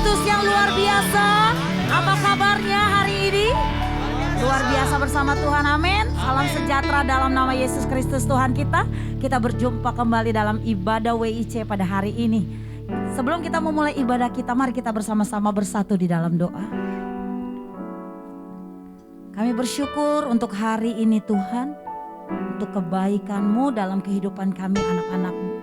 Kristus yang luar biasa. Apa kabarnya hari ini? Luar biasa bersama Tuhan, amin. Salam sejahtera dalam nama Yesus Kristus Tuhan kita. Kita berjumpa kembali dalam ibadah WIC pada hari ini. Sebelum kita memulai ibadah kita, mari kita bersama-sama bersatu di dalam doa. Kami bersyukur untuk hari ini Tuhan, untuk kebaikan-Mu dalam kehidupan kami anak-anak-Mu.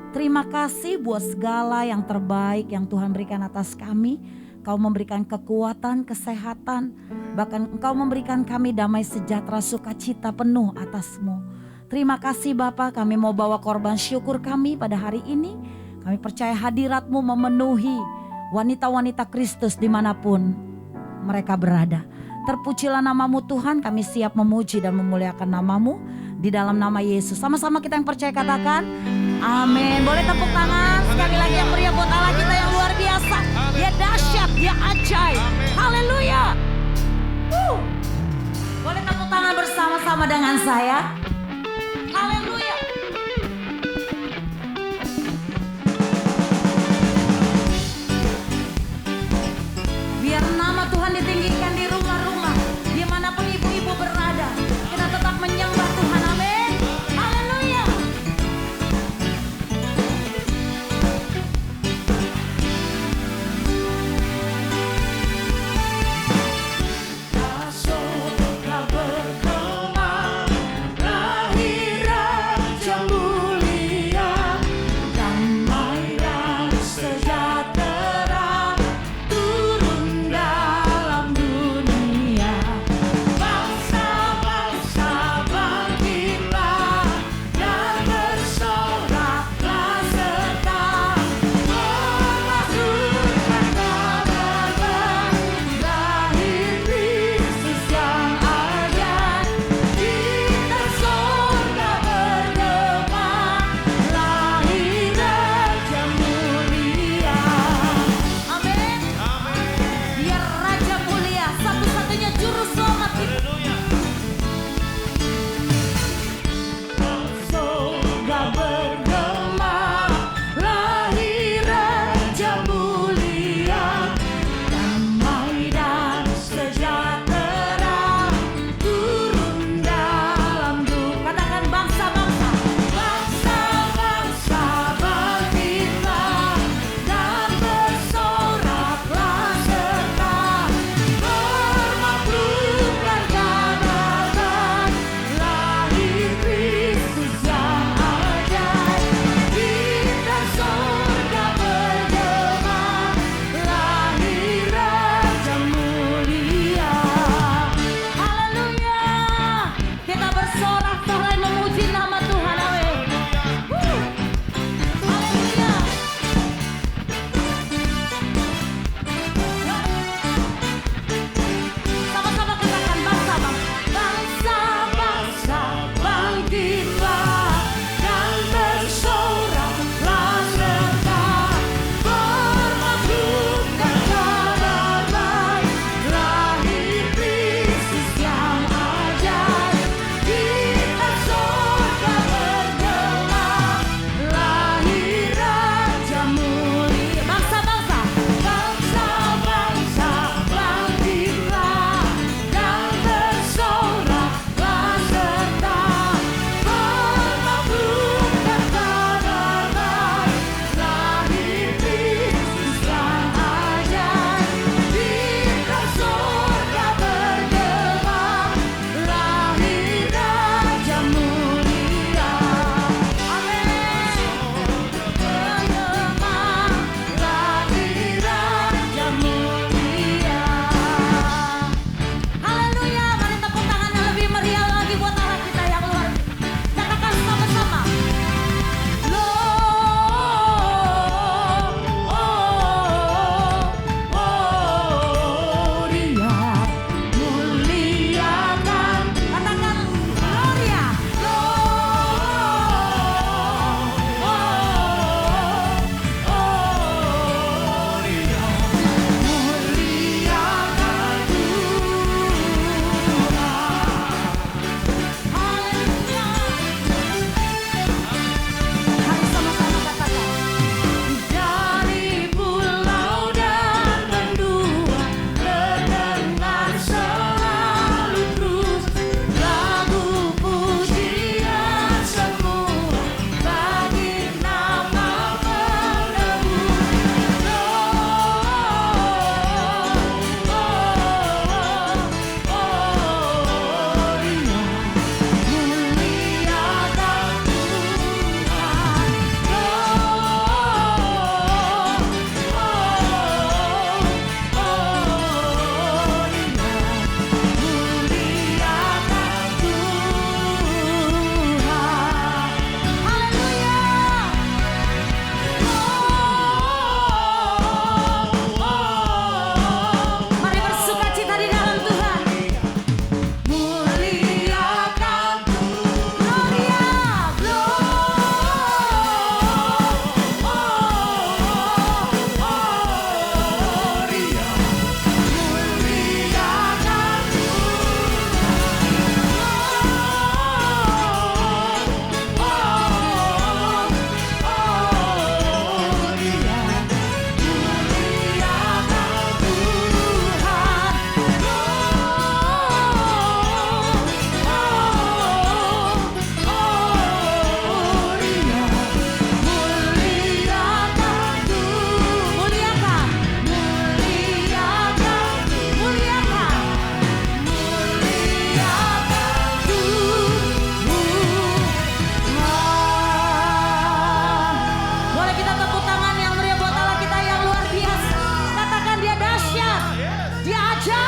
Terima kasih buat segala yang terbaik yang Tuhan berikan atas kami. Kau memberikan kekuatan, kesehatan, bahkan Engkau memberikan kami damai sejahtera, sukacita penuh atas-Mu. Terima kasih Bapa, kami mau bawa korban syukur kami pada hari ini. Kami percaya hadirat-Mu memenuhi wanita-wanita Kristus dimanapun mereka berada. Terpujilah nama-Mu Tuhan, kami siap memuji dan memuliakan nama-Mu di dalam nama Yesus. Sama-sama kita yang percaya katakan amin. Boleh tepuk tangan sekali lagi yang meriah buat Allah kita yang luar biasa. Dia dahsyat, dia ajaib. Haleluya. Boleh tepuk tangan bersama-sama dengan saya. Haleluya. Biar nama Tuhan ditinggikan di rumah-rumah, dimanapun ibu-ibu berada. Kita tetap menyembah Tuhan, amin. Haleluya. Masuklah berkenan, lahir Raja mulia, damai dan sejahtera turun dalam dunia.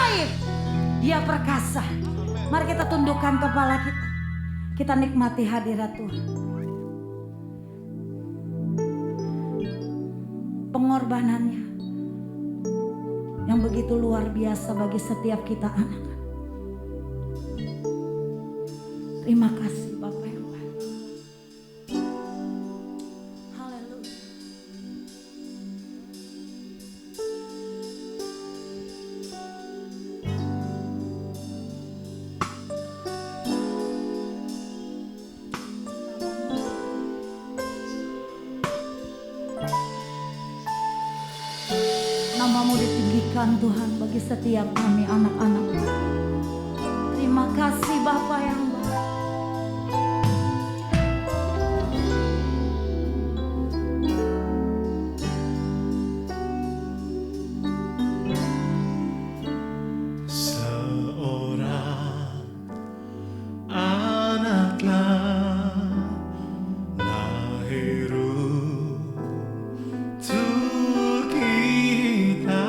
ajaib, Dia perkasa. Mari kita tundukkan kepala kita. Kita nikmati hadirat Tuhan. Pengorbanannya yang begitu luar biasa bagi setiap kita anak. Terima kasih Bapak yang baik. Haleluya. Namamu ditinggikan Tuhan bagi setiap kami anak-anak. Terima kasih Bapa yang baik. Seorang anak telah lahir untuk kita,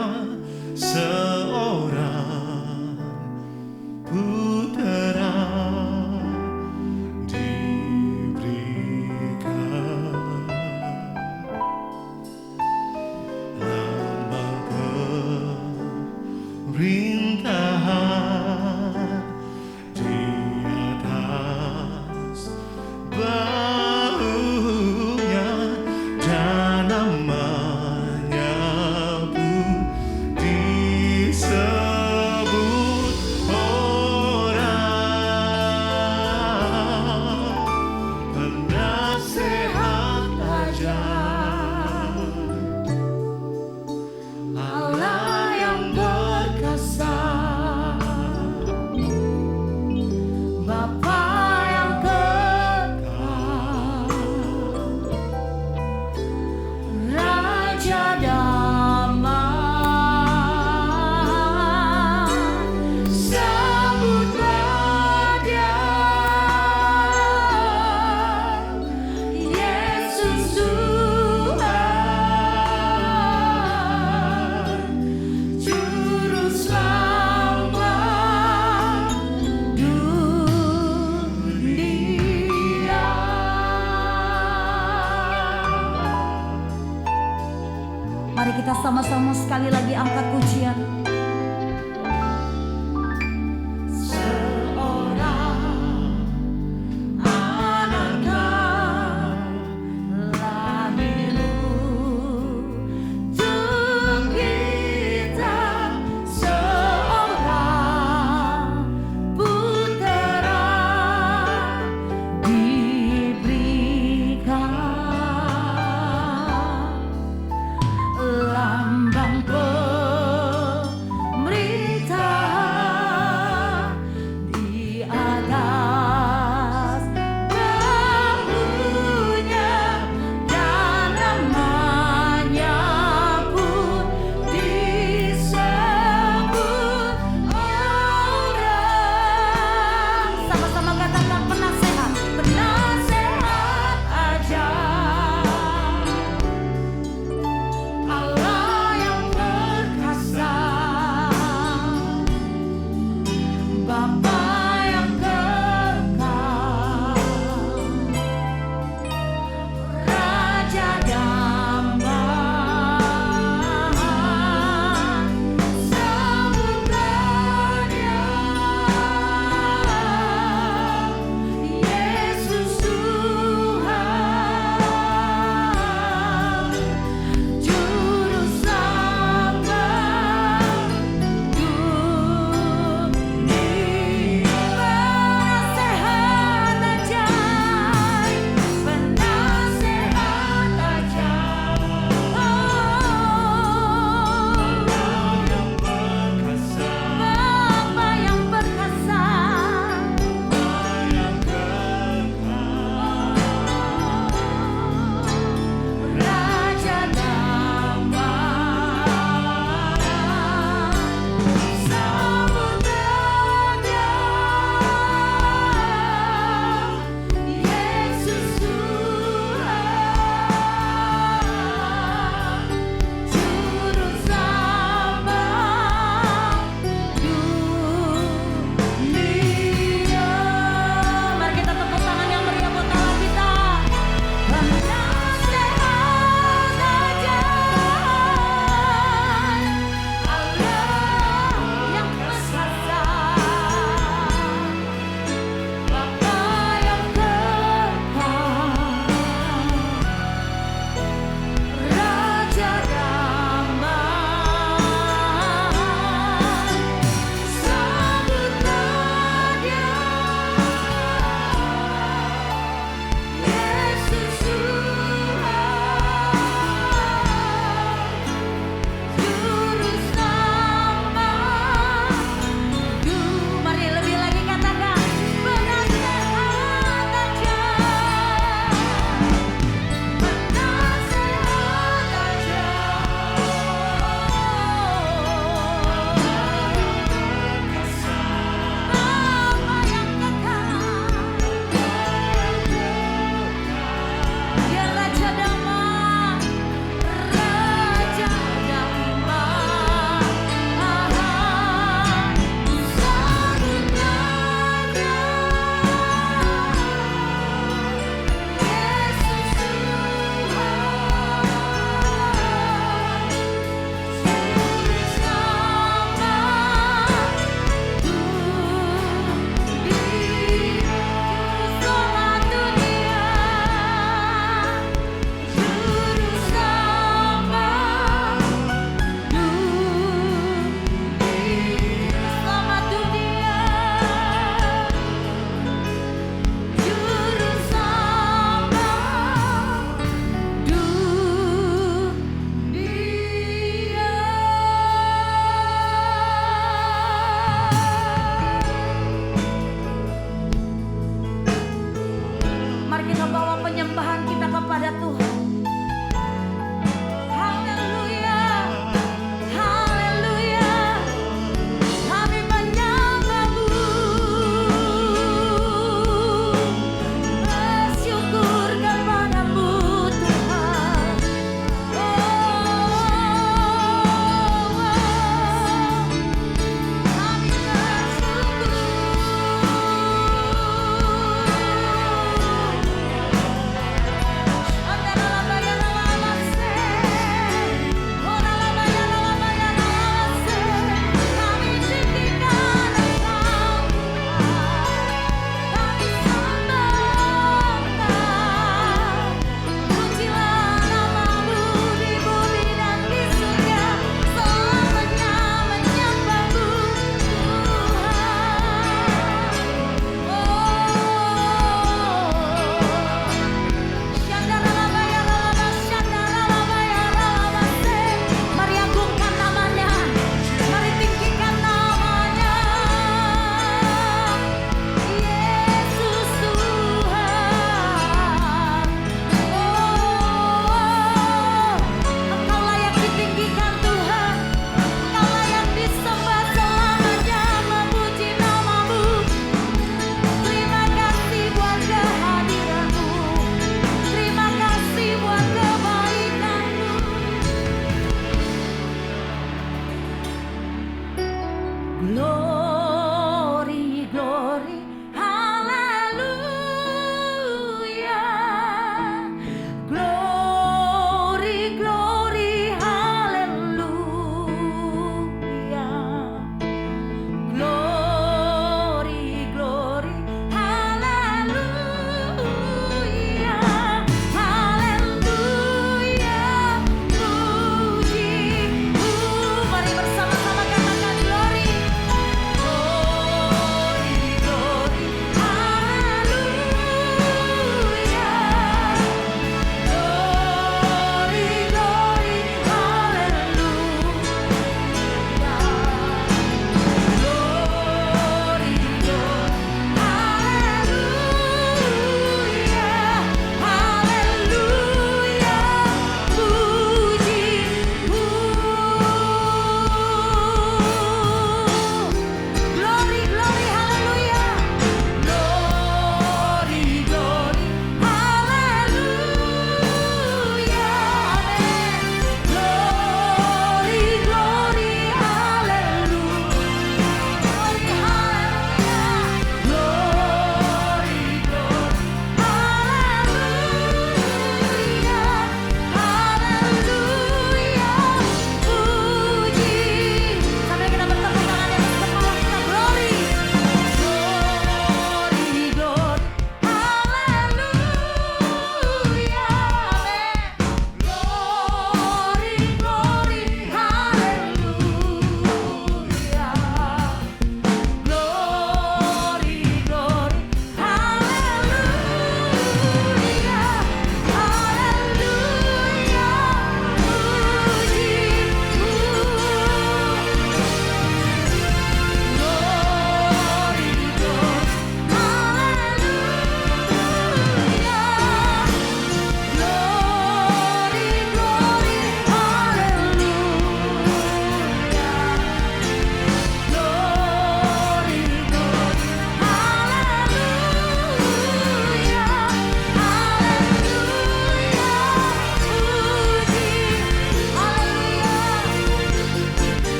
seorang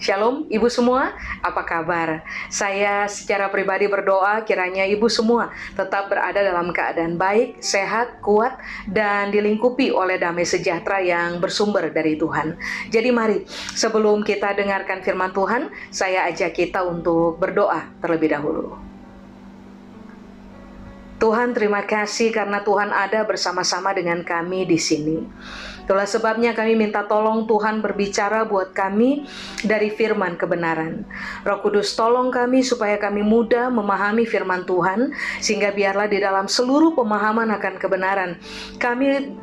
Shalom Ibu semua, apa kabar? Saya secara pribadi berdoa kiranya Ibu semua tetap berada dalam keadaan baik, sehat, kuat, dan dilingkupi oleh damai sejahtera yang bersumber dari Tuhan. Jadi mari, sebelum kita dengarkan firman Tuhan, saya ajak kita untuk berdoa terlebih dahulu. Tuhan, terima kasih karena Tuhan ada bersama-sama dengan kami di sini. Itulah sebabnya kami minta tolong Tuhan berbicara buat kami dari firman kebenaran. Roh Kudus tolong kami supaya kami mudah memahami firman Tuhan, sehingga biarlah di dalam seluruh pemahaman akan kebenaran, kami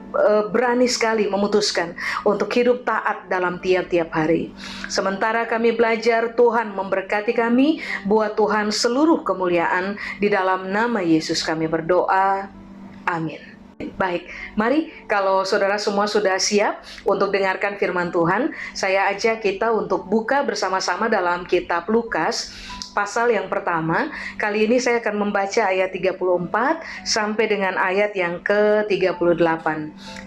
berani sekali memutuskan untuk hidup taat dalam tiap-tiap hari. Sementara kami belajar, Tuhan memberkati kami, buat Tuhan seluruh kemuliaan, di dalam nama Yesus kami berdoa. Amin. Baik, mari kalau saudara semua sudah siap untuk dengarkan firman Tuhan, saya ajak kita untuk buka bersama-sama dalam kitab Lukas, pasal yang pertama. Kali ini saya akan membaca ayat 34 sampai dengan ayat yang ke-38.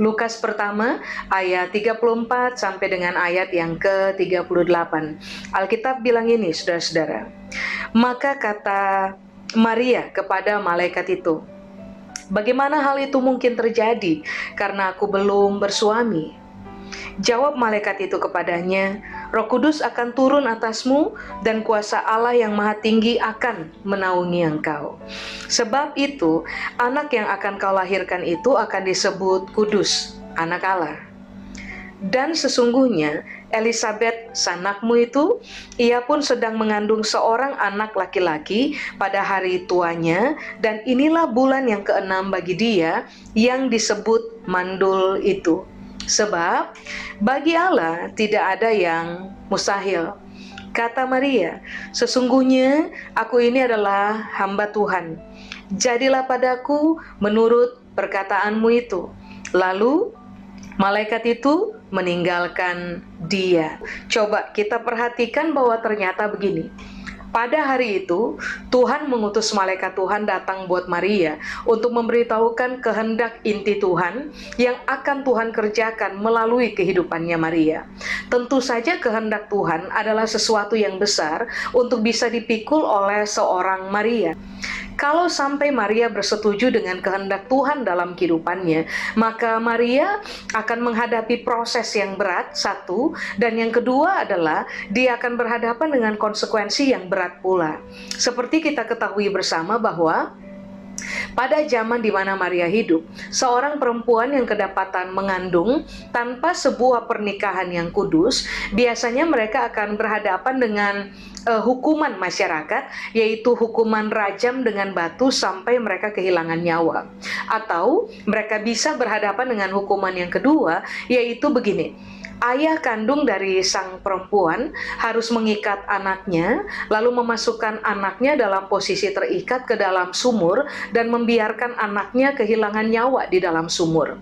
Lukas pertama, ayat 34 sampai dengan ayat yang ke-38. Alkitab bilang ini, saudara-saudara. Maka kata Maria kepada malaikat itu, "Bagaimana hal itu mungkin terjadi karena aku belum bersuami?" Jawab malaikat itu kepadanya, "Roh Kudus akan turun atasmu dan kuasa Allah yang Maha Tinggi akan menaungi engkau. Sebab itu, anak yang akan kau lahirkan itu akan disebut kudus, anak Allah. Dan sesungguhnya Elisabet sanakmu itu, ia pun sedang mengandung seorang anak laki-laki pada hari tuanya, dan inilah bulan yang ke-6 bagi dia yang disebut mandul itu. Sebab bagi Allah tidak ada yang mustahil." Kata Maria, "Sesungguhnya aku ini adalah hamba Tuhan. Jadilah padaku menurut perkataanmu itu." Lalu malaikat itu meninggalkan dia. Coba kita perhatikan bahwa ternyata begini. Pada hari itu, Tuhan mengutus malaikat Tuhan datang buat Maria untuk memberitahukan kehendak inti Tuhan yang akan Tuhan kerjakan melalui kehidupannya Maria. Tentu saja kehendak Tuhan adalah sesuatu yang besar untuk bisa dipikul oleh seorang Maria. Kalau sampai Maria bersetuju dengan kehendak Tuhan dalam kehidupannya, maka Maria akan menghadapi proses yang berat, satu, dan yang kedua adalah dia akan berhadapan dengan konsekuensi yang berat pula. Seperti kita ketahui bersama bahwa pada zaman di mana Maria hidup, seorang perempuan yang kedapatan mengandung tanpa sebuah pernikahan yang kudus, biasanya mereka akan berhadapan dengan hukuman masyarakat, yaitu hukuman rajam dengan batu sampai mereka kehilangan nyawa. Atau mereka bisa berhadapan dengan hukuman yang kedua, yaitu begini. Ayah kandung dari sang perempuan harus mengikat anaknya, lalu memasukkan anaknya dalam posisi terikat ke dalam sumur dan membiarkan anaknya kehilangan nyawa di dalam sumur.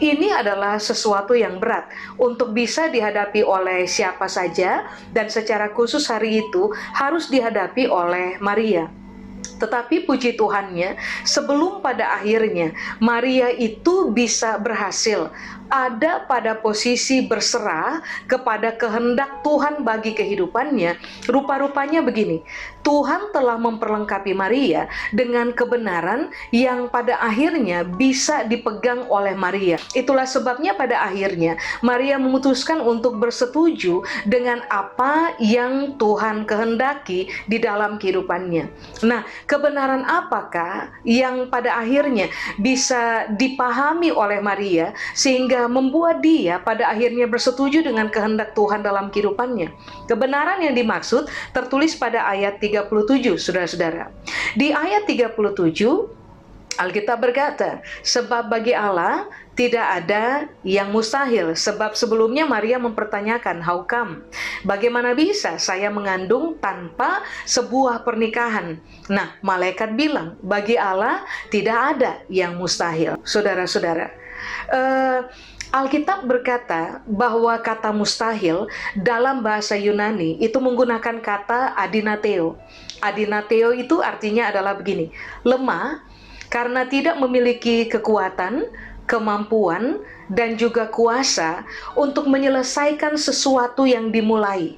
Ini adalah sesuatu yang berat untuk bisa dihadapi oleh siapa saja, dan secara khusus hari itu harus dihadapi oleh Maria. Tetapi puji Tuhannya, sebelum pada akhirnya Maria itu bisa berhasil ada pada posisi berserah kepada kehendak Tuhan bagi kehidupannya, rupa-rupanya begini. Tuhan telah memperlengkapi Maria dengan kebenaran yang pada akhirnya bisa dipegang oleh Maria. Itulah sebabnya pada akhirnya Maria memutuskan untuk bersetuju dengan apa yang Tuhan kehendaki di dalam kehidupannya. Nah, kebenaran apakah yang pada akhirnya bisa dipahami oleh Maria sehingga membuat dia pada akhirnya bersetuju dengan kehendak Tuhan dalam kehidupannya? Kebenaran yang dimaksud tertulis pada ayat 37, saudara-saudara. Di ayat 37, Alkitab berkata, "Sebab bagi Allah tidak ada yang mustahil." Sebab sebelumnya Maria mempertanyakan, "How come? Bagaimana bisa saya mengandung tanpa sebuah pernikahan?" Nah, malaikat bilang, bagi Allah tidak ada yang mustahil. Saudara-saudara, Alkitab berkata bahwa kata mustahil dalam bahasa Yunani itu menggunakan kata adinateo. Adinateo itu artinya adalah begini, lemah karena tidak memiliki kekuatan, kemampuan, dan juga kuasa untuk menyelesaikan sesuatu yang dimulai.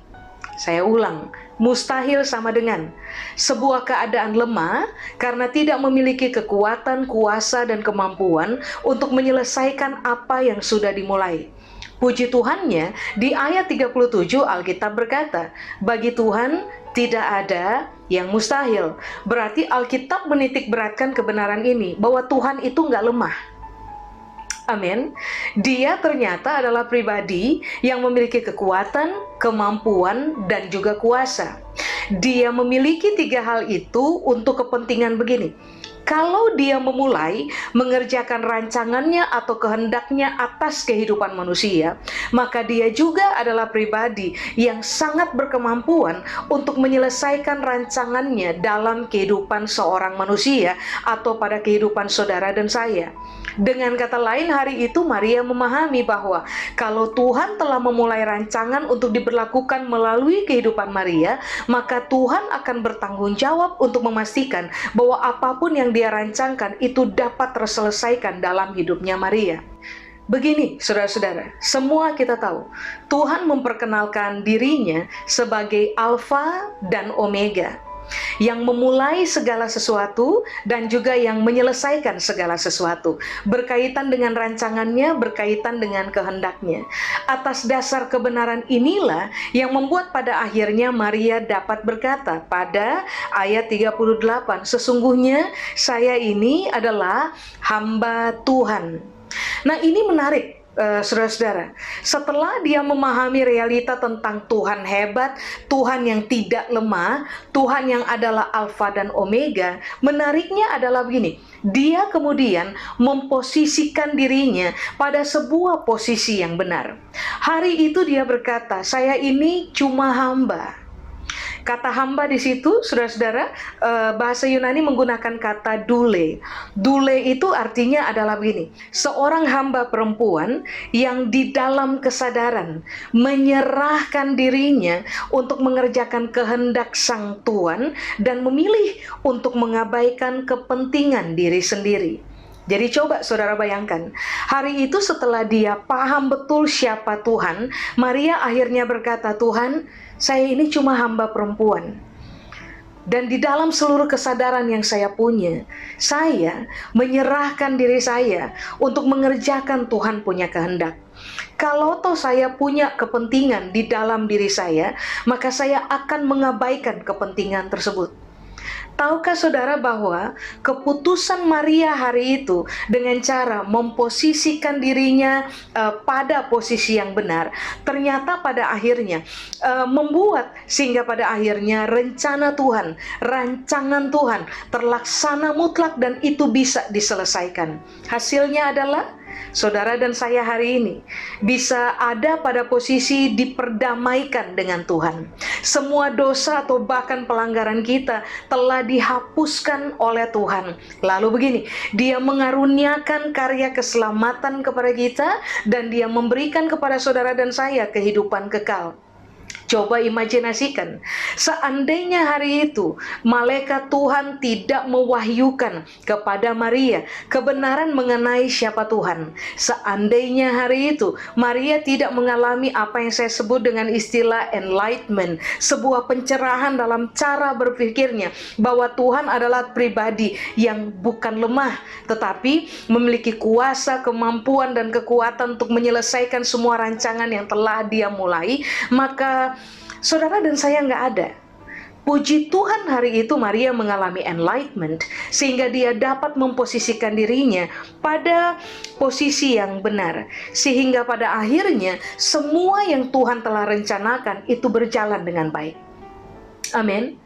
Saya ulang, mustahil sama dengan sebuah keadaan lemah karena tidak memiliki kekuatan, kuasa, dan kemampuan untuk menyelesaikan apa yang sudah dimulai. Puji Tuhannya, di ayat 37 Alkitab berkata, bagi Tuhan tidak ada yang mustahil. Berarti Alkitab menitik beratkan kebenaran ini, bahwa Tuhan itu nggak lemah. Amin. Dia ternyata adalah pribadi yang memiliki kekuatan, kemampuan, dan juga kuasa. Dia memiliki 3 hal itu untuk kepentingan begini. Kalau dia memulai mengerjakan rancangannya atau kehendaknya atas kehidupan manusia, maka dia juga adalah pribadi yang sangat berkemampuan untuk menyelesaikan rancangannya dalam kehidupan seorang manusia atau pada kehidupan saudara dan saya. Dengan kata lain, hari itu Maria memahami bahwa kalau Tuhan telah memulai rancangan untuk diberlakukan melalui kehidupan Maria, maka Tuhan akan bertanggung jawab untuk memastikan bahwa apapun yang dia rancangkan itu dapat terselesaikan dalam hidupnya Maria. Begini, saudara-saudara, semua kita tahu, Tuhan memperkenalkan dirinya sebagai Alfa dan Omega, yang memulai segala sesuatu dan juga yang menyelesaikan segala sesuatu, berkaitan dengan rancangannya, berkaitan dengan kehendaknya. Atas dasar kebenaran inilah yang membuat pada akhirnya Maria dapat berkata pada ayat 38, sesungguhnya saya ini adalah hamba Tuhan. Nah, ini menarik. Saudara-saudara, setelah dia memahami realita tentang Tuhan hebat, Tuhan yang tidak lemah, Tuhan yang adalah Alfa dan Omega, menariknya adalah begini, dia kemudian memposisikan dirinya pada sebuah posisi yang benar. Hari itu dia berkata, saya ini cuma hamba. Kata hamba di situ, saudara-saudara, bahasa Yunani menggunakan kata doule. Doule itu artinya adalah begini, seorang hamba perempuan yang di dalam kesadaran menyerahkan dirinya untuk mengerjakan kehendak Sang Tuhan dan memilih untuk mengabaikan kepentingan diri sendiri. Jadi coba saudara bayangkan, hari itu setelah dia paham betul siapa Tuhan, Maria akhirnya berkata, Tuhan, saya ini cuma hamba perempuan. Dan di dalam seluruh kesadaran yang saya punya, saya menyerahkan diri saya untuk mengerjakan Tuhan punya kehendak. Kalau toh saya punya kepentingan di dalam diri saya, maka saya akan mengabaikan kepentingan tersebut. Tahukah saudara bahwa keputusan Maria hari itu dengan cara memposisikan dirinya pada posisi yang benar, ternyata pada akhirnya membuat sehingga pada akhirnya rencana Tuhan, rancangan Tuhan terlaksana mutlak dan itu bisa diselesaikan. Hasilnya adalah saudara dan saya hari ini bisa ada pada posisi diperdamaikan dengan Tuhan. Semua dosa atau bahkan pelanggaran kita telah dihapuskan oleh Tuhan. Lalu begini, Dia mengaruniakan karya keselamatan kepada kita dan Dia memberikan kepada saudara dan saya kehidupan kekal. Coba imajinasikan, seandainya hari itu malaikat Tuhan tidak mewahyukan kepada Maria kebenaran mengenai siapa Tuhan. Seandainya hari itu Maria tidak mengalami apa yang saya sebut dengan istilah enlightenment, sebuah pencerahan dalam cara berpikirnya bahwa Tuhan adalah pribadi yang bukan lemah, tetapi memiliki kuasa, kemampuan, dan kekuatan untuk menyelesaikan semua rancangan yang telah Dia mulai, maka saudara dan saya nggak ada. Puji Tuhan hari itu Maria mengalami enlightenment sehingga dia dapat memposisikan dirinya pada posisi yang benar. Sehingga pada akhirnya semua yang Tuhan telah rencanakan itu berjalan dengan baik. Amin.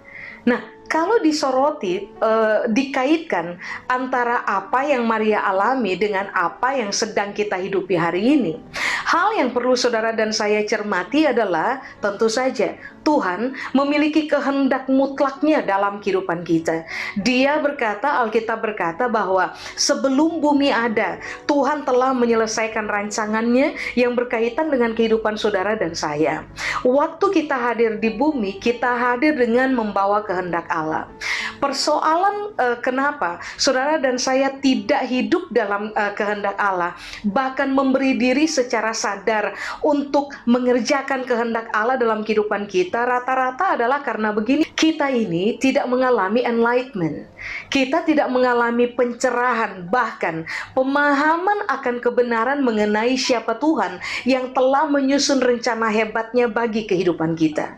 Nah, kalau disoroti, dikaitkan antara apa yang Maria alami dengan apa yang sedang kita hidupi hari ini, hal yang perlu saudara dan saya cermati adalah tentu saja Tuhan memiliki kehendak mutlaknya dalam kehidupan kita. Dia berkata, Alkitab berkata bahwa sebelum bumi ada, Tuhan telah menyelesaikan rancangannya yang berkaitan dengan kehidupan saudara dan saya. Waktu kita hadir di bumi, kita hadir dengan membawa kehendak Allah. Persoalan kenapa saudara dan saya tidak hidup dalam kehendak Allah, bahkan memberi diri secara sadar untuk mengerjakan kehendak Allah dalam kehidupan kita, rata-rata adalah karena begini, kita ini tidak mengalami enlightenment, kita tidak mengalami pencerahan, bahkan pemahaman akan kebenaran mengenai siapa Tuhan yang telah menyusun rencana hebatnya bagi kehidupan kita.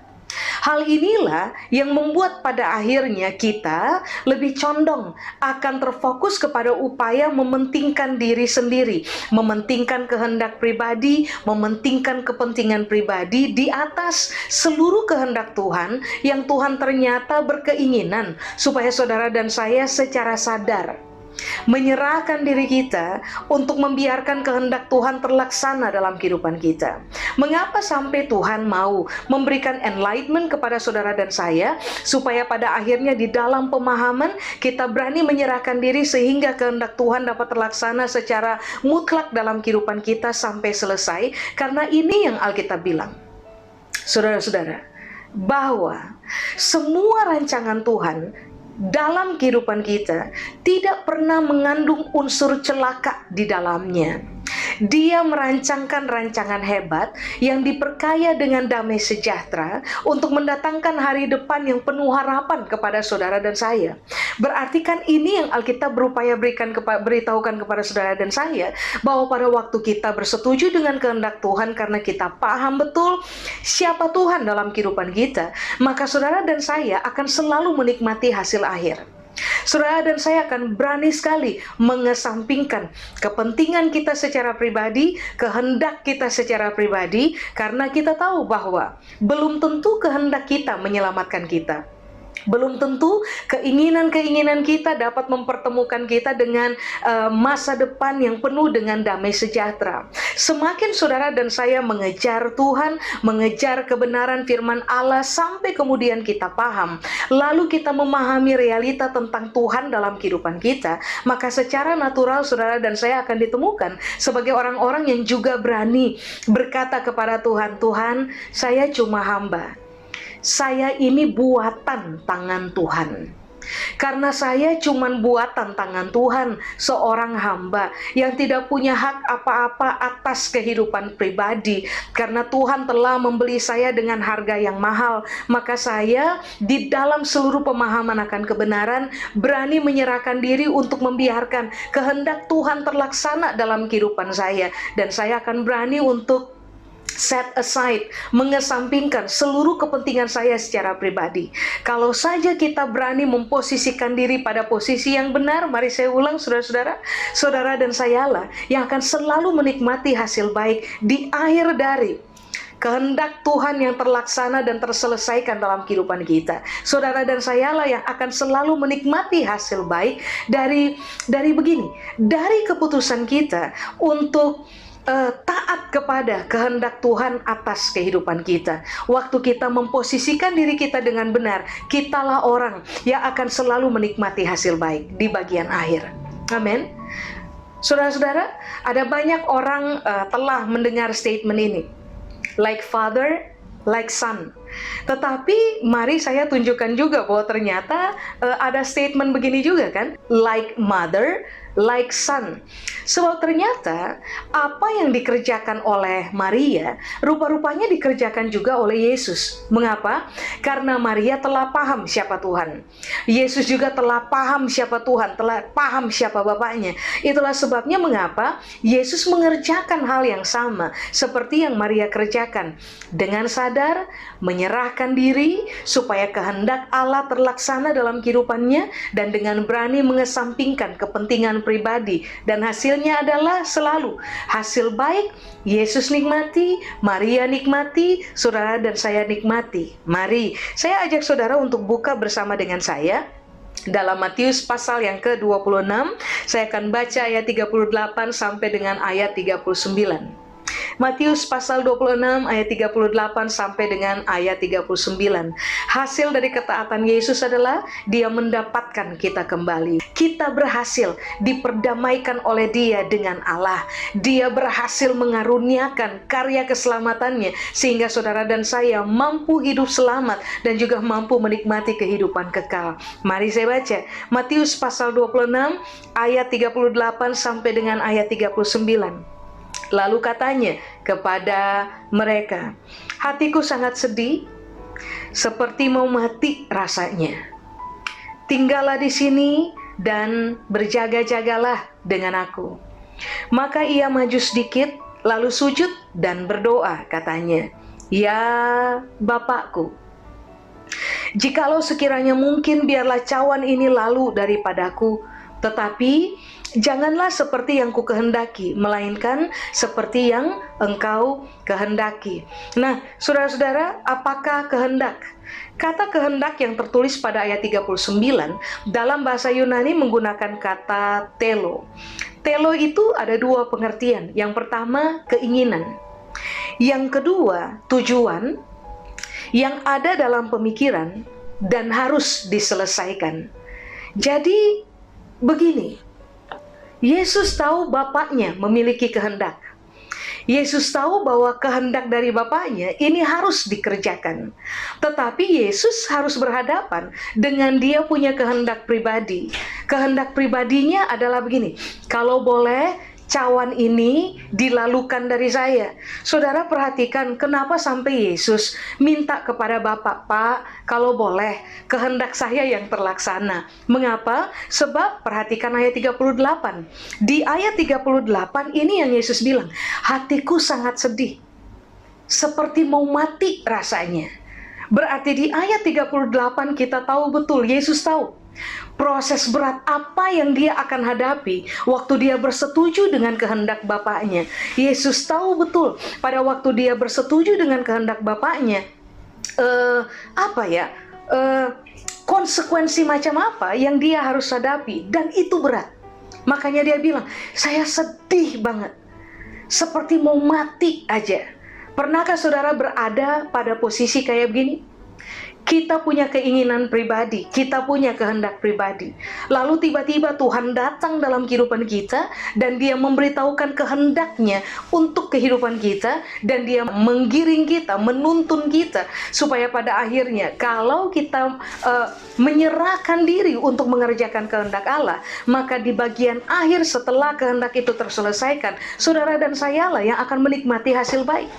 Hal inilah yang membuat pada akhirnya kita lebih condong akan terfokus kepada upaya mementingkan diri sendiri, mementingkan kehendak pribadi, mementingkan kepentingan pribadi di atas seluruh kehendak Tuhan yang Tuhan ternyata berkeinginan supaya saudara dan saya secara sadar menyerahkan diri kita untuk membiarkan kehendak Tuhan terlaksana dalam kehidupan kita. Mengapa sampai Tuhan mau memberikan enlightenment kepada saudara dan saya, supaya pada akhirnya di dalam pemahaman kita berani menyerahkan diri sehingga kehendak Tuhan dapat terlaksana secara mutlak dalam kehidupan kita sampai selesai. Karena ini yang Alkitab bilang, saudara-saudara, bahwa semua rancangan Tuhan dalam kehidupan kita tidak pernah mengandung unsur celaka di dalamnya. Dia merancangkan rancangan hebat yang diperkaya dengan damai sejahtera untuk mendatangkan hari depan yang penuh harapan kepada saudara dan saya. Berarti kan ini yang Alkitab berupaya beritahukan kepada saudara dan saya, bahwa pada waktu kita bersetuju dengan kehendak Tuhan karena kita paham betul siapa Tuhan dalam kehidupan kita, maka saudara dan saya akan selalu menikmati hasil akhir. Saudara dan saya akan berani sekali mengesampingkan kepentingan kita secara pribadi, kehendak kita secara pribadi, karena kita tahu bahwa belum tentu kehendak kita menyelamatkan kita. Belum tentu keinginan-keinginan kita dapat mempertemukan kita dengan masa depan yang penuh dengan damai sejahtera. Semakin saudara dan saya mengejar Tuhan, mengejar kebenaran firman Allah sampai kemudian kita paham, lalu kita memahami realita tentang Tuhan dalam kehidupan kita, maka secara natural saudara dan saya akan ditemukan sebagai orang-orang yang juga berani berkata kepada Tuhan, Tuhan, saya cuma hamba. Saya ini buatan tangan Tuhan. Karena saya cuman buatan tangan Tuhan, seorang hamba yang tidak punya hak apa-apa atas kehidupan pribadi. Karena Tuhan telah membeli saya dengan harga yang mahal, maka saya di dalam seluruh pemahaman akan kebenaran berani menyerahkan diri untuk membiarkan kehendak Tuhan terlaksana dalam kehidupan saya. Dan saya akan berani untuk set aside, mengesampingkan seluruh kepentingan saya secara pribadi. Kalau saja kita berani memposisikan diri pada posisi yang benar, mari saya ulang saudara-saudara, saudara dan sayalah yang akan selalu menikmati hasil baik di akhir dari kehendak Tuhan yang terlaksana dan terselesaikan dalam kehidupan kita. Saudara dan sayalah yang akan selalu menikmati hasil baik dari begini, dari keputusan kita untuk taat kepada kehendak Tuhan atas kehidupan kita. Waktu kita memposisikan diri kita dengan benar, kitalah orang yang akan selalu menikmati hasil baik di bagian akhir. Amin. Saudara-saudara, ada banyak orang telah mendengar statement ini, like father, like son. Tetapi mari saya tunjukkan juga bahwa ternyata ada statement begini juga kan, like mother, like son. Sebab ternyata apa yang dikerjakan oleh Maria rupa-rupanya dikerjakan juga oleh Yesus. Mengapa? Karena Maria telah paham siapa Tuhan. Yesus juga telah paham siapa Tuhan, telah paham siapa Bapaknya. Itulah sebabnya mengapa Yesus mengerjakan hal yang sama seperti yang Maria kerjakan, dengan sadar menyerahkan diri supaya kehendak Allah terlaksana dalam kehidupannya, dan dengan berani mengesampingkan kepentingan pribadi, dan hasilnya adalah selalu hasil baik. Yesus nikmati, Maria nikmati, saudara dan saya nikmati. Mari saya ajak saudara untuk buka bersama dengan saya dalam Matius pasal yang ke-26. Saya akan baca ayat 38 sampai dengan ayat 39. Matius pasal 26 ayat 38 sampai dengan ayat 39. Hasil dari ketaatan Yesus adalah dia mendapatkan kita kembali. Kita berhasil diperdamaikan oleh dia dengan Allah. Dia berhasil mengaruniakan karya keselamatannya sehingga saudara dan saya mampu hidup selamat dan juga mampu menikmati kehidupan kekal. Mari saya baca Matius pasal 26 ayat 38 sampai dengan ayat 39. Lalu katanya kepada mereka, hatiku sangat sedih, seperti mau mati rasanya. Tinggallah di sini dan berjaga-jagalah dengan aku. Maka ia maju sedikit, lalu sujud dan berdoa, katanya, ya Bapakku, jikalau sekiranya mungkin biarlah cawan ini lalu daripadaku, tetapi janganlah seperti yang ku kehendaki, melainkan seperti yang engkau kehendaki. Nah, saudara-saudara, apakah kehendak? Kata kehendak yang tertulis pada ayat 39 dalam bahasa Yunani menggunakan kata telo. Telo itu ada dua pengertian. Yang pertama, keinginan. Yang kedua, tujuan yang ada dalam pemikiran dan harus diselesaikan. Jadi, begini, Yesus tahu Bapaknya memiliki kehendak. Yesus tahu bahwa kehendak dari Bapaknya ini harus dikerjakan. Tetapi Yesus harus berhadapan dengan dia punya kehendak pribadi. Kehendak pribadinya adalah begini, kalau boleh cawan ini dilalukan dari saya. Saudara perhatikan kenapa sampai Yesus minta kepada Bapa, Pak, kalau boleh kehendak saya yang terlaksana. Mengapa? Sebab perhatikan ayat 38. Di ayat 38 ini yang Yesus bilang, hatiku sangat sedih, seperti mau mati rasanya. Berarti di ayat 38 kita tahu betul, Yesus tahu proses berat apa yang dia akan hadapi waktu dia bersetuju dengan kehendak Bapaknya. Yesus tahu betul pada waktu dia bersetuju dengan kehendak Bapaknya, konsekuensi macam apa yang dia harus hadapi, dan itu berat. Makanya dia bilang, saya sedih banget, seperti mau mati aja. Pernahkah saudara berada pada posisi kayak begini? Kita punya keinginan pribadi, kita punya kehendak pribadi. Lalu tiba-tiba Tuhan datang dalam kehidupan kita dan dia memberitahukan kehendaknya untuk kehidupan kita, dan dia menggiring kita, menuntun kita supaya pada akhirnya kalau kita menyerahkan diri untuk mengerjakan kehendak Allah, maka di bagian akhir setelah kehendak itu terselesaikan, saudara dan saya lah yang akan menikmati hasil baik.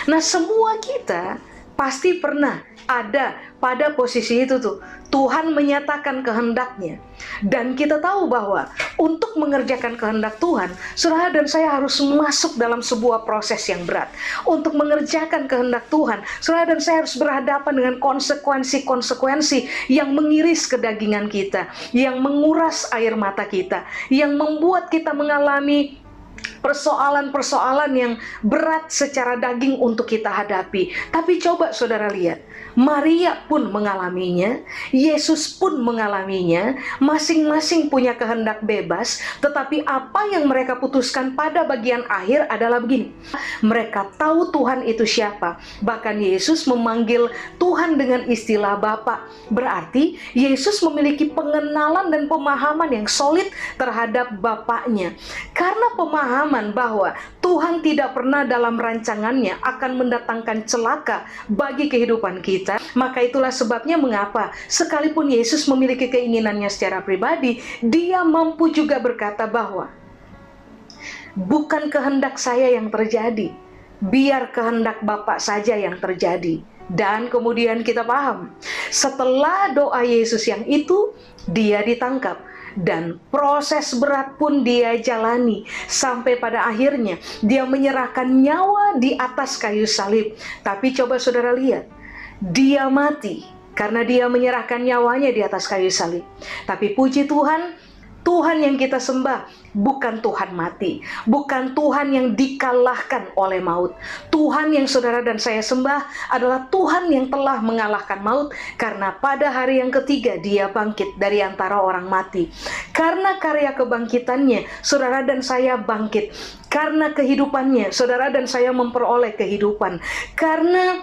Nah, semua kita pasti pernah ada pada posisi itu tuh. Tuhan menyatakan kehendaknya. Dan kita tahu bahwa untuk mengerjakan kehendak Tuhan, saudara dan saya harus masuk dalam sebuah proses yang berat. Untuk mengerjakan kehendak Tuhan, saudara dan saya harus berhadapan dengan konsekuensi-konsekuensi yang mengiris kedagingan kita, yang menguras air mata kita, yang membuat kita mengalami persoalan-persoalan yang berat secara daging untuk kita hadapi. Tapi coba saudara lihat, Maria pun mengalaminya, Yesus pun mengalaminya, masing-masing punya kehendak bebas, tetapi apa yang mereka putuskan pada bagian akhir adalah begini. Mereka tahu Tuhan itu siapa. Bahkan Yesus memanggil Tuhan dengan istilah Bapa. Berarti Yesus memiliki pengenalan dan pemahaman yang solid terhadap Bapaknya. Karena pemahaman bahwa Tuhan tidak pernah dalam rancangannya akan mendatangkan celaka bagi kehidupan kita, maka itulah sebabnya mengapa sekalipun Yesus memiliki keinginannya secara pribadi, dia mampu juga berkata bahwa bukan kehendak saya yang terjadi, biar kehendak Bapa saja yang terjadi. Dan kemudian kita paham, setelah doa Yesus yang itu, dia ditangkap. Dan proses berat pun dia jalani sampai pada akhirnya dia menyerahkan nyawa di atas kayu salib. Tapi coba saudara lihat, dia mati karena dia menyerahkan nyawanya di atas kayu salib. Tapi puji Tuhan, Tuhan yang kita sembah bukan Tuhan mati, bukan Tuhan yang dikalahkan oleh maut. Tuhan yang saudara dan saya sembah adalah Tuhan yang telah mengalahkan maut, karena pada hari yang ketiga Dia bangkit dari antara orang mati. Karena karya kebangkitannya, saudara dan saya bangkit. Karena kehidupannya, saudara dan saya memperoleh kehidupan. Karena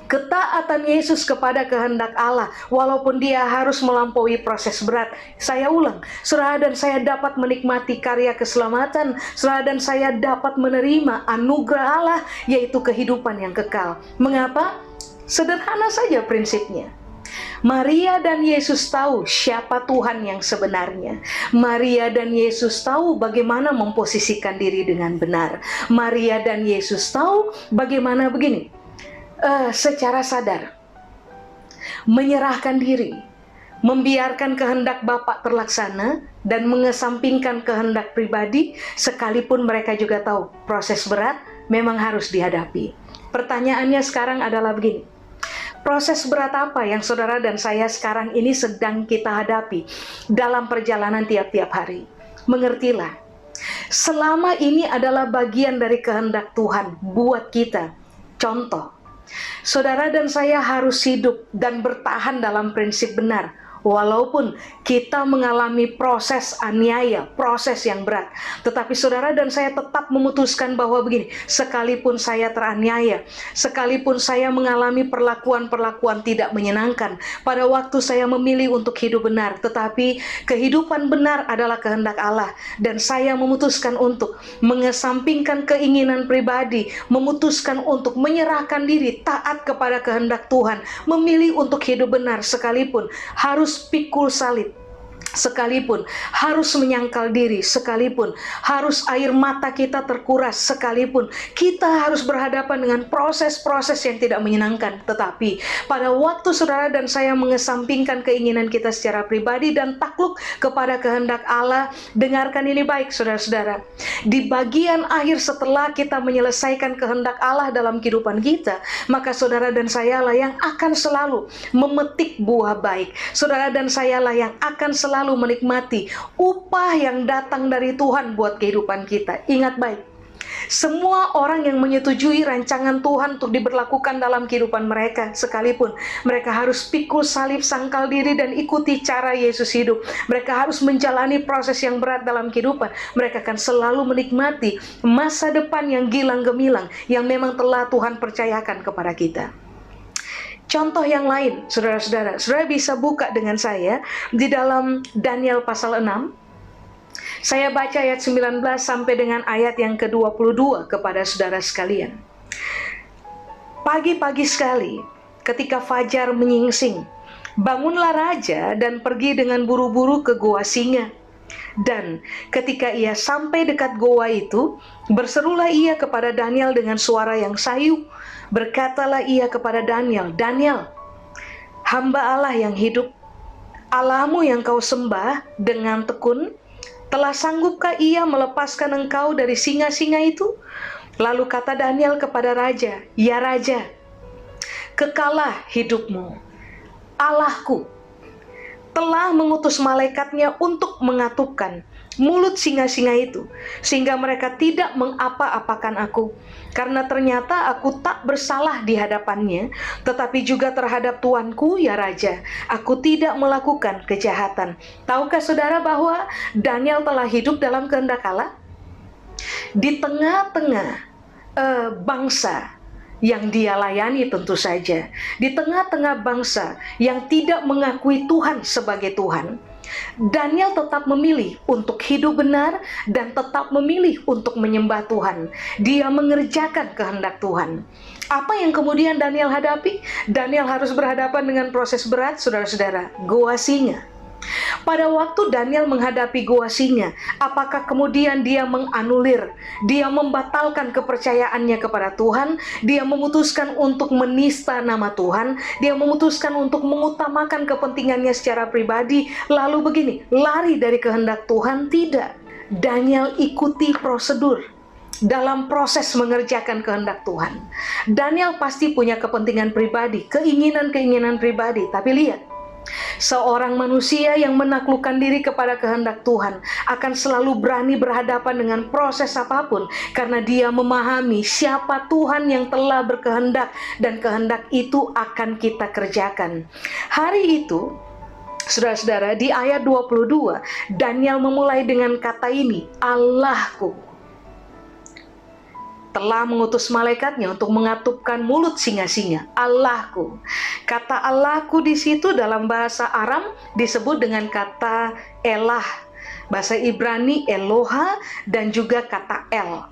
ketaatan Yesus kepada kehendak Allah, walaupun Dia harus melampaui proses berat. Saya ulang, saudara dan saya dapat menikmati karya keselamatan, saudara dan saya dapat menerima anugerah Allah, yaitu kehidupan yang kekal. Mengapa? Sederhana saja prinsipnya. Maria dan Yesus tahu siapa Tuhan yang sebenarnya. Maria dan Yesus tahu bagaimana memposisikan diri dengan benar. Maria dan Yesus tahu bagaimana begini, secara sadar menyerahkan diri, membiarkan kehendak Bapa terlaksana, dan mengesampingkan kehendak pribadi, sekalipun mereka juga tahu proses berat memang harus dihadapi. Pertanyaannya sekarang adalah begini, proses berat apa yang saudara dan saya sekarang ini sedang kita hadapi dalam perjalanan tiap-tiap hari? Mengertilah, selama ini adalah bagian dari kehendak Tuhan buat kita. Contoh, saudara dan saya harus hidup dan bertahan dalam prinsip benar, walaupun kita mengalami proses aniaya, proses yang berat. Tetapi saudara dan saya tetap memutuskan bahwa begini, sekalipun saya teraniaya, sekalipun saya mengalami perlakuan-perlakuan tidak menyenangkan, pada waktu saya memilih untuk hidup benar, tetapi kehidupan benar adalah kehendak Allah, dan saya memutuskan untuk mengesampingkan keinginan pribadi, memutuskan untuk menyerahkan diri, taat kepada kehendak Tuhan, memilih untuk hidup benar, sekalipun harus pikul salib, sekalipun harus menyangkal diri, sekalipun harus air mata kita terkuras, sekalipun kita harus berhadapan dengan proses-proses yang tidak menyenangkan. Tetapi pada waktu saudara dan saya mengesampingkan keinginan kita secara pribadi dan takluk kepada kehendak Allah, dengarkan ini baik saudara-saudara, di bagian akhir setelah kita menyelesaikan kehendak Allah dalam kehidupan kita, maka saudara dan saya lah yang akan selalu memetik buah baik. Saudara dan saya lah yang akan selalu menikmati upah yang datang dari Tuhan buat kehidupan kita. Ingat baik, semua orang yang menyetujui rancangan Tuhan untuk diberlakukan dalam kehidupan mereka, sekalipun mereka harus pikul salib, sangkal diri, dan ikuti cara Yesus hidup, mereka harus menjalani proses yang berat dalam kehidupan, mereka akan selalu menikmati masa depan yang gilang gemilang yang memang telah Tuhan percayakan kepada kita. Contoh yang lain, saudara-saudara, saudara bisa buka dengan saya di dalam Daniel pasal 6. Saya baca ayat 19 sampai dengan ayat yang ke-22 kepada saudara sekalian. Pagi-pagi sekali, ketika fajar menyingsing, bangunlah raja dan pergi dengan buru-buru ke goa singa. Dan ketika ia sampai dekat goa itu, berserulah ia kepada Daniel dengan suara yang sayu. Berkatalah ia kepada Daniel, "Daniel, hamba Allah yang hidup, Allahmu yang kau sembah dengan tekun, telah sanggupkah ia melepaskan engkau dari singa-singa itu?" Lalu kata Daniel kepada raja, "Ya raja, kekalah hidupmu. Allahku telah mengutus malaikatnya untuk mengatupkan mulut singa-singa itu, sehingga mereka tidak mengapa-apakan aku. Karena ternyata aku tak bersalah di hadapannya, tetapi juga terhadap tuanku, ya raja, aku tidak melakukan kejahatan." Tahukah saudara bahwa Daniel telah hidup dalam kehendak Allah? Di tengah-tengah bangsa yang dia layani, tentu saja di tengah-tengah bangsa yang tidak mengakui Tuhan sebagai Tuhan, Daniel tetap memilih untuk hidup benar dan tetap memilih untuk menyembah Tuhan. Dia mengerjakan kehendak Tuhan. Apa yang kemudian Daniel hadapi? Daniel harus berhadapan dengan proses berat, saudara-saudara, goa singa. Pada waktu Daniel menghadapi goa singa, apakah kemudian dia menganulir, dia membatalkan kepercayaannya kepada Tuhan, dia memutuskan untuk menista nama Tuhan, dia memutuskan untuk mengutamakan kepentingannya secara pribadi, lalu begini, lari dari kehendak Tuhan? Tidak. Daniel ikuti prosedur dalam proses mengerjakan kehendak Tuhan. Daniel pasti punya kepentingan pribadi, keinginan-keinginan pribadi, tapi lihat, Seorang manusia yang menaklukkan diri kepada kehendak Tuhan akan selalu berani berhadapan dengan proses apapun, karena dia memahami siapa Tuhan yang telah berkehendak, dan kehendak itu akan kita kerjakan. Hari itu, saudara-saudara, di ayat 22, Daniel memulai dengan kata ini, Allahku telah mengutus malaikatnya untuk mengatupkan mulut singa-singa. Allahku. Kata Allahku di situ dalam bahasa Aram disebut dengan kata Elah. Bahasa Ibrani Eloha dan juga kata El.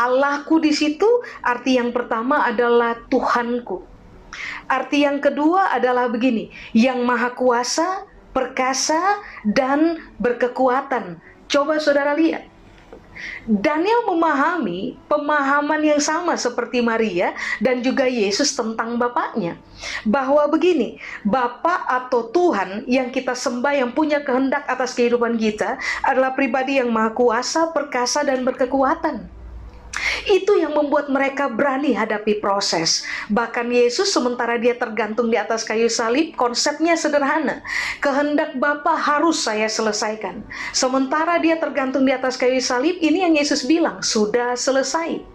Allahku di situ arti yang pertama adalah Tuhanku. Arti yang kedua adalah begini, yang maha kuasa, perkasa, dan berkekuatan. Coba saudara lihat. Daniel memahami pemahaman yang sama seperti Maria dan juga Yesus tentang Bapaknya. Bahwa begini, Bapa atau Tuhan yang kita sembah, yang punya kehendak atas kehidupan kita, adalah pribadi yang maha kuasa, perkasa, dan berkekuatan. Itu yang membuat mereka berani hadapi proses. Bahkan Yesus, sementara dia tergantung di atas kayu salib, konsepnya sederhana. Kehendak Bapa harus saya selesaikan. Sementara dia tergantung di atas kayu salib, ini yang Yesus bilang, sudah selesai.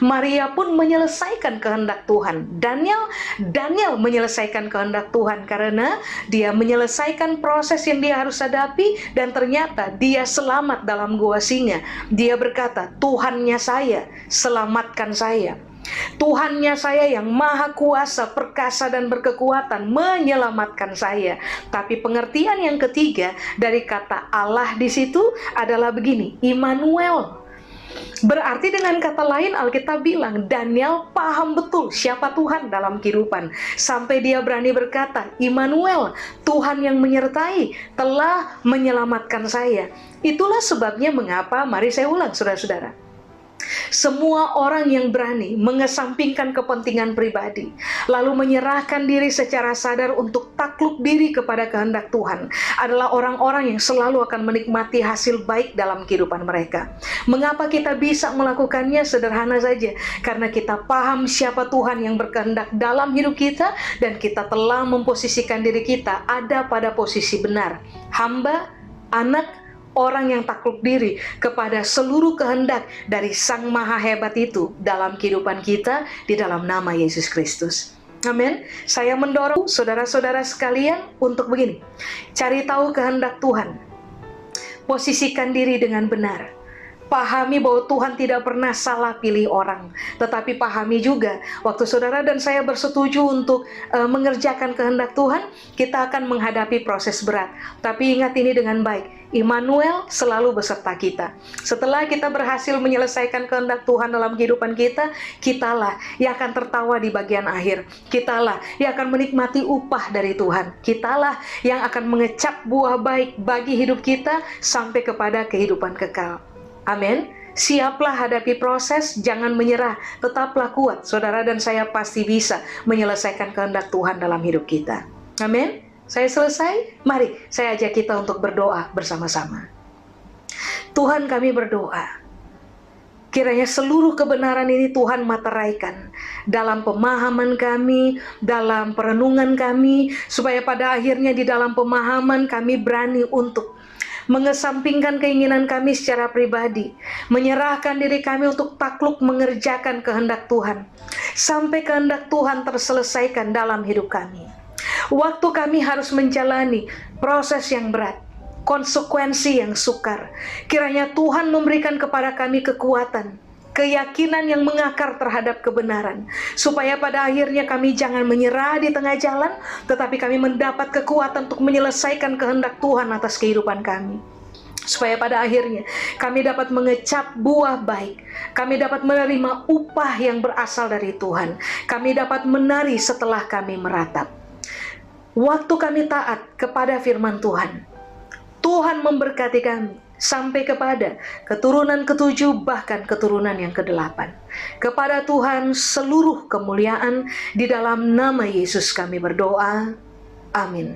Maria pun menyelesaikan kehendak Tuhan. Daniel menyelesaikan kehendak Tuhan karena dia menyelesaikan proses yang dia harus hadapi, dan ternyata dia selamat dalam gua singa. Dia berkata, Tuhannya saya, selamatkan saya. Tuhannya saya yang maha kuasa, perkasa, dan berkekuatan menyelamatkan saya. Tapi pengertian yang ketiga dari kata Allah di situ adalah begini, Immanuel. Berarti dengan kata lain Alkitab bilang Daniel paham betul siapa Tuhan dalam kehidupan, sampai dia berani berkata, Immanuel, Tuhan yang menyertai telah menyelamatkan saya. Itulah sebabnya mengapa, mari saya ulang saudara-saudara, semua orang yang berani mengesampingkan kepentingan pribadi, lalu menyerahkan diri secara sadar untuk takluk diri kepada kehendak Tuhan, adalah orang-orang yang selalu akan menikmati hasil baik dalam kehidupan mereka. Mengapa kita bisa melakukannya? Sederhana saja, karena kita paham siapa Tuhan yang berkehendak dalam hidup kita, dan kita telah memposisikan diri kita ada pada posisi benar, hamba, anak, orang yang takluk diri kepada seluruh kehendak dari Sang Maha Hebat itu dalam kehidupan kita, di dalam nama Yesus Kristus. Amin. Saya mendorong saudara-saudara sekalian untuk begini, cari tahu kehendak Tuhan, posisikan diri dengan benar. Pahami bahwa Tuhan tidak pernah salah pilih orang. Tetapi pahami juga, waktu saudara dan saya bersetuju untuk mengerjakan kehendak Tuhan, kita akan menghadapi proses berat. Tapi ingat ini dengan baik, Immanuel selalu beserta kita. Setelah kita berhasil menyelesaikan kehendak Tuhan dalam kehidupan kita, kitalah yang akan tertawa di bagian akhir. Kitalah yang akan menikmati upah dari Tuhan. Kitalah yang akan mengecap buah baik bagi hidup kita sampai kepada kehidupan kekal. Amin. Siaplah hadapi proses, jangan menyerah, tetaplah kuat. Saudara dan saya pasti bisa menyelesaikan kehendak Tuhan dalam hidup kita. Amin. Saya selesai. Mari saya ajak kita untuk berdoa bersama-sama. Tuhan, kami berdoa, kiranya seluruh kebenaran ini Tuhan materaikan dalam pemahaman kami, dalam perenungan kami, supaya pada akhirnya di dalam pemahaman kami berani untuk mengesampingkan keinginan kami secara pribadi, menyerahkan diri kami untuk takluk mengerjakan kehendak Tuhan, sampai kehendak Tuhan terselesaikan dalam hidup kami. Waktu kami harus menjalani proses yang berat, konsekuensi yang sukar, kiranya Tuhan memberikan kepada kami kekuatan, keyakinan yang mengakar terhadap kebenaran, supaya pada akhirnya kami jangan menyerah di tengah jalan, tetapi kami mendapat kekuatan untuk menyelesaikan kehendak Tuhan atas kehidupan kami. Supaya pada akhirnya kami dapat mengecap buah baik, kami dapat menerima upah yang berasal dari Tuhan, kami dapat menari setelah kami meratap. Waktu kami taat kepada firman Tuhan, Tuhan memberkati kami sampai kepada keturunan ke-7, bahkan keturunan yang ke-8. Kepada Tuhan seluruh kemuliaan, di dalam nama Yesus kami berdoa. Amin.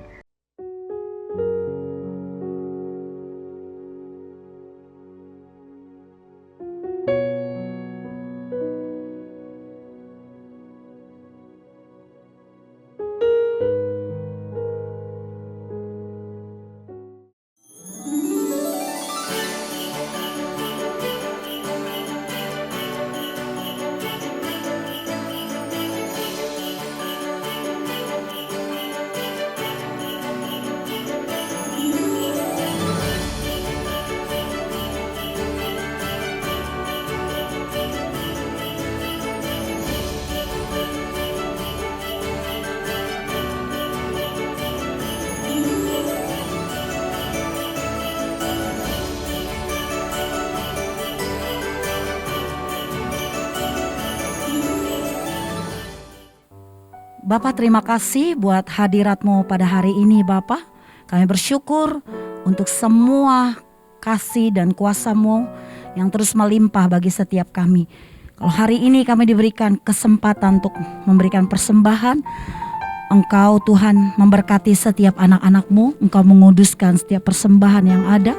Bapa, terima kasih buat hadirat-Mu pada hari ini Bapa. Kami bersyukur untuk semua kasih dan kuasa-Mu yang terus melimpah bagi setiap kami. Kalau hari ini kami diberikan kesempatan untuk memberikan persembahan, Engkau Tuhan memberkati setiap anak-anak-Mu, Engkau menguduskan setiap persembahan yang ada.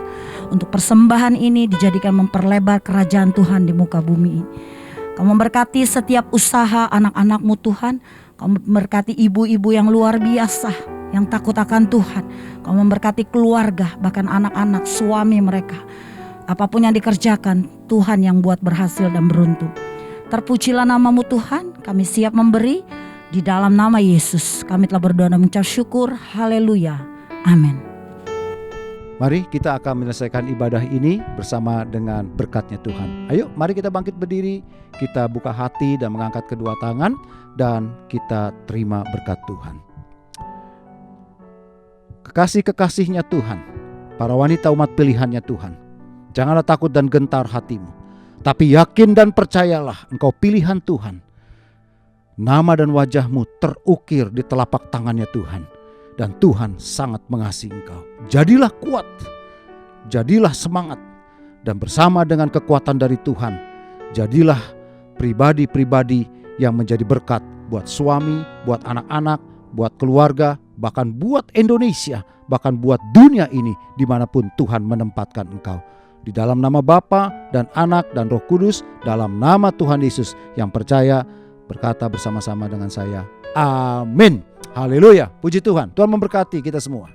Untuk persembahan ini dijadikan memperlebar kerajaan Tuhan di muka bumi ini. Kau memberkati setiap usaha anak-anak-Mu Tuhan. Kau memberkati ibu-ibu yang luar biasa, yang takut akan Tuhan. Kau memberkati keluarga, bahkan anak-anak, suami mereka. Apapun yang dikerjakan, Tuhan yang buat berhasil dan beruntung. Terpujilah nama-Mu Tuhan, kami siap memberi. Di dalam nama Yesus kami telah berdoa dan mengucap syukur. Haleluya. Amin. Mari kita akan menyelesaikan ibadah ini bersama dengan berkatnya Tuhan. Ayo mari kita bangkit berdiri, kita buka hati dan mengangkat kedua tangan dan kita terima berkat Tuhan. Kekasih-kekasihnya Tuhan, para wanita umat pilihannya Tuhan, janganlah takut dan gentar hatimu, tapi yakin dan percayalah engkau pilihan Tuhan. Nama dan wajahmu terukir di telapak tangannya Tuhan. Dan Tuhan sangat mengasihi engkau. Jadilah kuat, jadilah semangat. Dan bersama dengan kekuatan dari Tuhan, jadilah pribadi-pribadi yang menjadi berkat buat suami, buat anak-anak, buat keluarga, bahkan buat Indonesia, bahkan buat dunia ini dimanapun Tuhan menempatkan engkau. Di dalam nama Bapa dan Anak dan Roh Kudus, dalam nama Tuhan Yesus yang percaya, berkata bersama-sama dengan saya, amin. Haleluya, puji Tuhan. Tuhan memberkati kita semua.